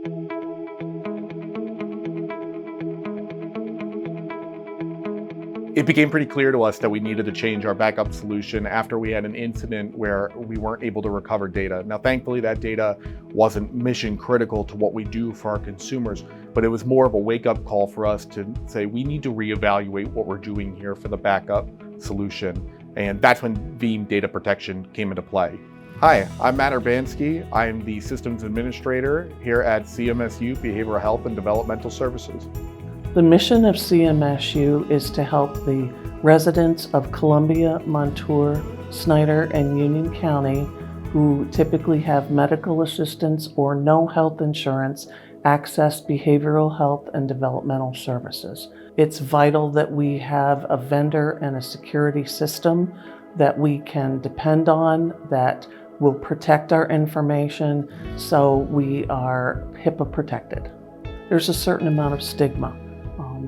It became pretty clear to us that we needed to change our backup solution after we had an incident where we weren't able to recover data. Now, thankfully, that data wasn't mission critical to what we do for our consumers, but it was more of a wake-up call for us to say we need to reevaluate what we're doing here for the backup solution. And that's when Veeam data protection came into play. Hi, I'm Matt Urbanski. I'm the systems administrator here at CMSU Behavioral Health and Developmental Services. The mission of CMSU is to help the residents of Columbia, Montour, Snyder, and Union County who typically have medical assistance or no health insurance access behavioral health and developmental services. It's vital that we have a vendor and a security system that we can depend on, that will protect our information so we are HIPAA protected. There's a certain amount of stigma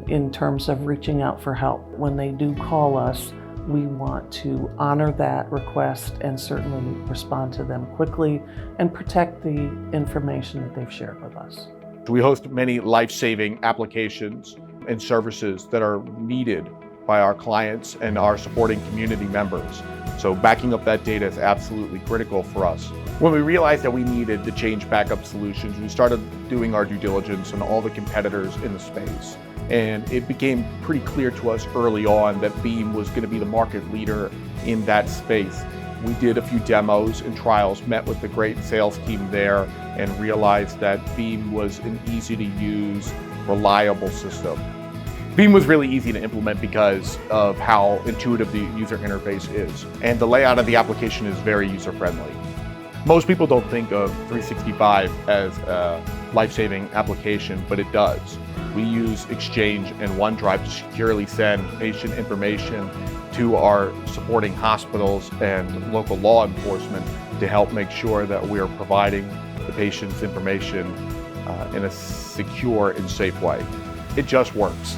in terms of reaching out for help. When they do call us, we want to honor that request and certainly respond to them quickly and protect the information that they've shared with us. We host many life-saving applications and services that are needed by our clients and our supporting community members. So backing up that data is absolutely critical for us. When we realized that we needed to change backup solutions, we started doing our due diligence on all the competitors in the space. And it became pretty clear to us early on that Veeam was going to be the market leader in that space. We did a few demos and trials, met with the great sales team there, and realized that Veeam was an easy to use, reliable system. Veeam was really easy to implement because of how intuitive the user interface is. And the layout of the application is very user-friendly. Most people don't think of 365 as a life-saving application, but it does. We use Exchange and OneDrive to securely send patient information to our supporting hospitals and local law enforcement to help make sure that we are providing the patient's information in a secure and safe way. It just works.